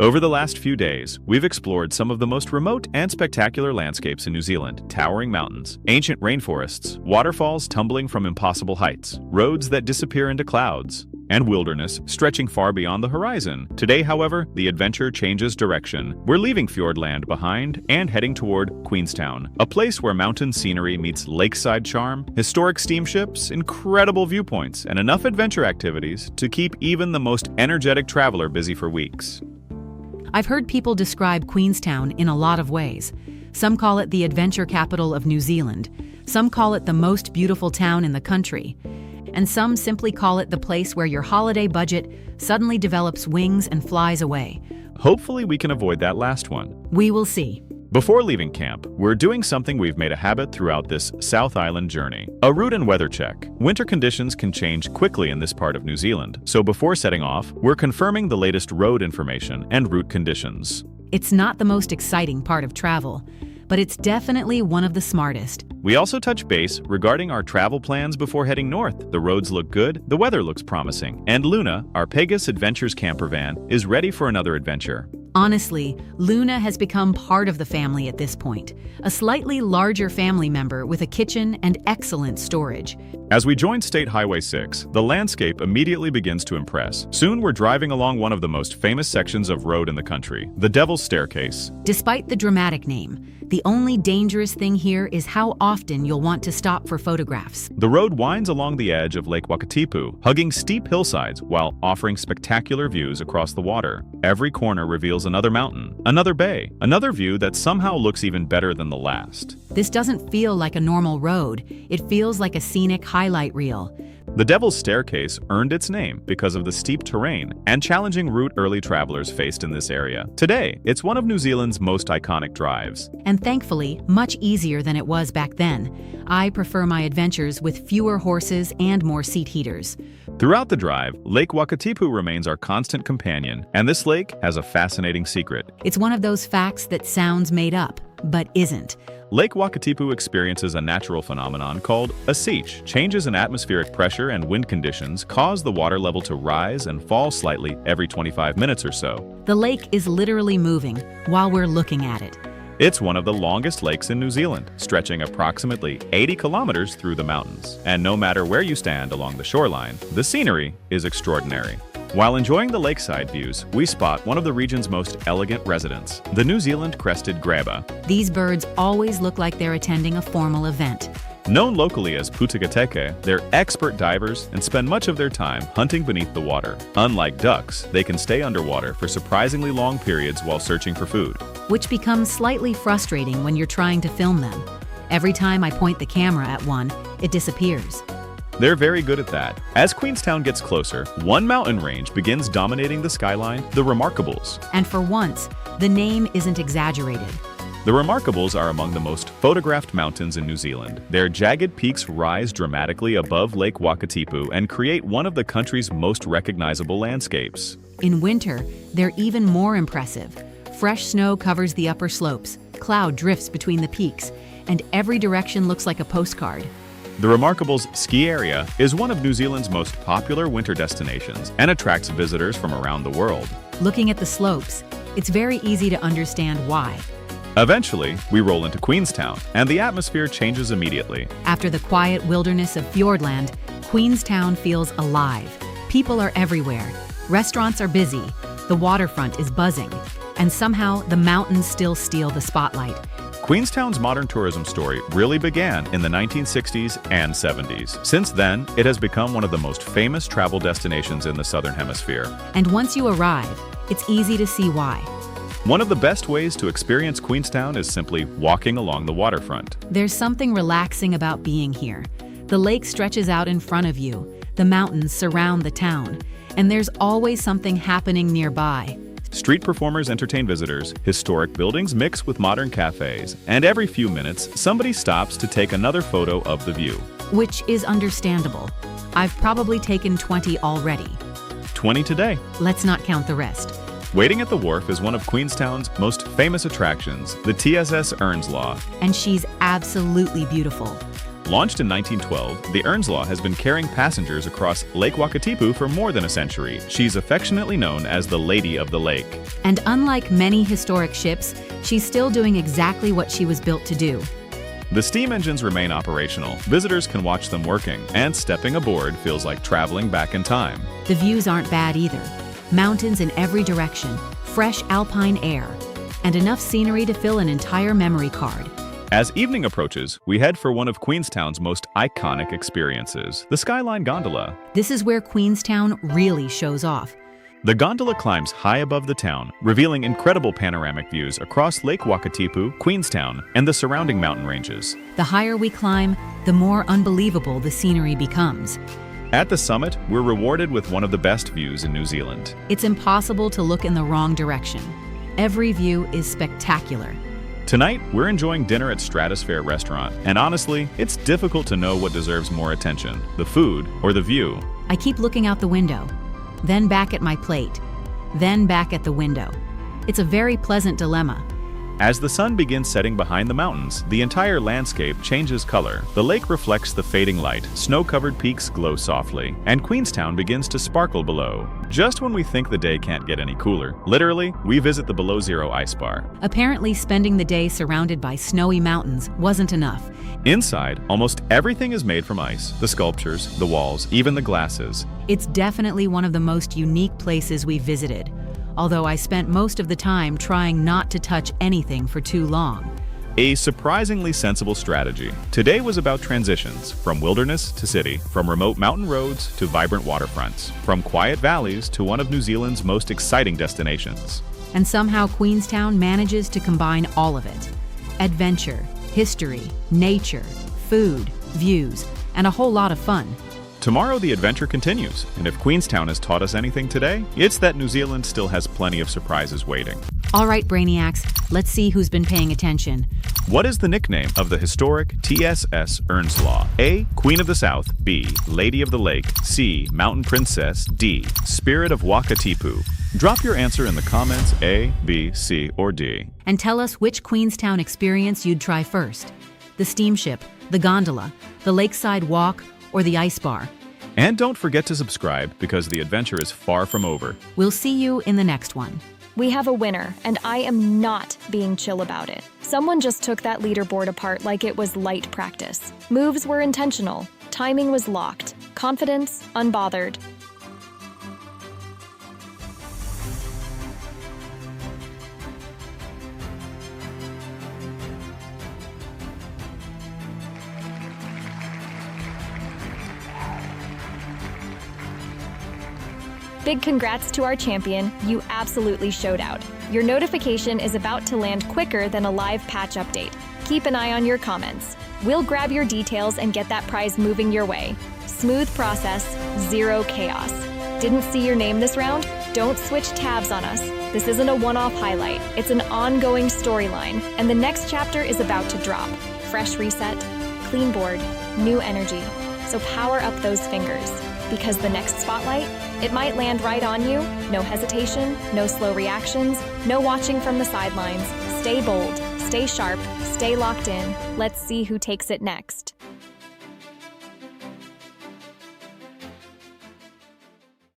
Over the last few days, we've explored some of the most remote and spectacular landscapes in New Zealand: towering mountains, ancient rainforests, waterfalls tumbling from impossible heights, roads that disappear into clouds, and wilderness stretching far beyond the horizon. Today, however, the adventure changes direction. We're leaving Fiordland behind and heading toward Queenstown, a place where mountain scenery meets lakeside charm, historic steamships, incredible viewpoints, and enough adventure activities to keep even the most energetic traveler busy for weeks. I've heard people describe Queenstown in a lot of ways. Some call it the adventure capital of New Zealand. Some call it the most beautiful town in the country. And some simply call it the place where your holiday budget suddenly develops wings and flies away. Hopefully we can avoid that last one. We will see. Before leaving camp, we're doing something we've made a habit throughout this South Island journey: a route and weather check. Winter conditions can change quickly in this part of New Zealand, so before setting off, we're confirming the latest road information and route conditions. It's not the most exciting part of travel, but it's definitely one of the smartest. We also touch base regarding our travel plans before heading north. The roads look good, the weather looks promising, and Luna, our Pegasus Adventures camper van, is ready for another adventure. Honestly, Luna has become part of the family at this point, a slightly larger family member with a kitchen and excellent storage. As we join State Highway 6, the landscape immediately begins to impress. Soon we're driving along one of the most famous sections of road in the country, the Devil's Staircase. Despite the dramatic name, the only dangerous thing here is how often you'll want to stop for photographs. The road winds along the edge of Lake Wakatipu, hugging steep hillsides while offering spectacular views across the water. Every corner reveals another mountain, another bay, another view that somehow looks even better than the last. This doesn't feel like a normal road. It feels like a scenic highlight reel. The Devil's Staircase earned its name because of the steep terrain and challenging route early travelers faced in this area. Today, it's one of New Zealand's most iconic drives. And thankfully, much easier than it was back then. I prefer my adventures with fewer horses and more seat heaters. Throughout the drive, Lake Wakatipu remains our constant companion, and this lake has a fascinating secret. It's one of those facts that sounds made up, but isn't. Lake Wakatipu experiences a natural phenomenon called a siege. Changes in atmospheric pressure and wind conditions cause the water level to rise and fall slightly every 25 minutes or so. The lake is literally moving while we're looking at it. It's one of the longest lakes in New Zealand, stretching approximately 80 kilometers through the mountains. And no matter where you stand along the shoreline, the scenery is extraordinary. While enjoying the lakeside views, we spot one of the region's most elegant residents, the New Zealand Crested Grebes. These birds always look like they're attending a formal event. Known locally as Putagateke, they're expert divers and spend much of their time hunting beneath the water. Unlike ducks, they can stay underwater for surprisingly long periods while searching for food, which becomes slightly frustrating when you're trying to film them. Every time I point the camera at one, it disappears. They're very good at that. As Queenstown gets closer, one mountain range begins dominating the skyline, the Remarkables. And for once, the name isn't exaggerated. The Remarkables are among the most photographed mountains in New Zealand. Their jagged peaks rise dramatically above Lake Wakatipu and create one of the country's most recognizable landscapes. In winter, they're even more impressive. Fresh snow covers the upper slopes, cloud drifts between the peaks, and every direction looks like a postcard. The Remarkables ski area is one of New Zealand's most popular winter destinations and attracts visitors from around the world. Looking at the slopes, it's very easy to understand why. Eventually, we roll into Queenstown, and the atmosphere changes immediately. After the quiet wilderness of Fiordland, Queenstown feels alive. People are everywhere. Restaurants are busy. The waterfront is buzzing. And somehow, the mountains still steal the spotlight. Queenstown's modern tourism story really began in the 1960s and 70s. Since then, it has become one of the most famous travel destinations in the Southern Hemisphere. And once you arrive, it's easy to see why. One of the best ways to experience Queenstown is simply walking along the waterfront. There's something relaxing about being here. The lake stretches out in front of you, the mountains surround the town, and there's always something happening nearby. Street performers entertain visitors, historic buildings mix with modern cafes, and every few minutes, somebody stops to take another photo of the view. Which is understandable. I've probably taken 20 already. 20 today. Let's not count the rest. Waiting at the wharf is one of Queenstown's most famous attractions, the TSS Earnslaw. And she's absolutely beautiful. Launched in 1912, the Earnslaw has been carrying passengers across Lake Wakatipu for more than a century. She's affectionately known as the Lady of the Lake. And unlike many historic ships, she's still doing exactly what she was built to do. The steam engines remain operational. Visitors can watch them working, and stepping aboard feels like traveling back in time. The views aren't bad either. Mountains in every direction, fresh alpine air, and enough scenery to fill an entire memory card. As evening approaches, we head for one of Queenstown's most iconic experiences, the Skyline Gondola. This is where Queenstown really shows off. The gondola climbs high above the town, revealing incredible panoramic views across Lake Wakatipu, Queenstown, and the surrounding mountain ranges. The higher we climb, the more unbelievable the scenery becomes. At the summit, we're rewarded with one of the best views in New Zealand. It's impossible to look in the wrong direction. Every view is spectacular. Tonight, we're enjoying dinner at Stratosfare Restaurant, and honestly, it's difficult to know what deserves more attention, the food or the view. I keep looking out the window, then back at my plate, then back at the window. It's a very pleasant dilemma. As the sun begins setting behind the mountains, the entire landscape changes color. The lake reflects the fading light, snow-covered peaks glow softly, and Queenstown begins to sparkle below. Just when we think the day can't get any cooler, literally, we visit the Belowzero ice bar. Apparently, spending the day surrounded by snowy mountains wasn't enough. Inside, almost everything is made from ice. The sculptures, the walls, even the glasses. It's definitely one of the most unique places we've visited, although I spent most of the time trying not to touch anything for too long. A surprisingly sensible strategy. Today was about transitions, from wilderness to city, from remote mountain roads to vibrant waterfronts, from quiet valleys to one of New Zealand's most exciting destinations. And somehow Queenstown manages to combine all of it. Adventure, history, nature, food, views, and a whole lot of fun. Tomorrow the adventure continues, and if Queenstown has taught us anything today, it's that New Zealand still has plenty of surprises waiting. All right, Brainiacs, let's see who's been paying attention. What is the nickname of the historic TSS Earnslaw? A. Queen of the South. B. Lady of the Lake. C. Mountain Princess. D. Spirit of Wakatipu. Drop your answer in the comments A, B, C, or D. And tell us which Queenstown experience you'd try first. The steamship, the gondola, the lakeside walk, or the ice bar. And don't forget to subscribe because the adventure is far from over. We'll see you in the next one. We have a winner, and I am not being chill about it. Someone just took that leaderboard apart like it was light practice. Moves were intentional. Timing was locked. Confidence, unbothered. Big congrats to our champion, you absolutely showed out. Your notification is about to land quicker than a live patch update. Keep an eye on your comments. We'll grab your details and get that prize moving your way. Smooth process, zero chaos. Didn't see your name this round? Don't switch tabs on us. This isn't a one-off highlight, it's an ongoing storyline, and the next chapter is about to drop. Fresh reset, clean board, new energy. So power up those fingers, because the next spotlight, it might land right on you. No hesitation, no slow reactions, no watching from the sidelines. Stay bold, stay sharp, stay locked in. Let's see who takes it next.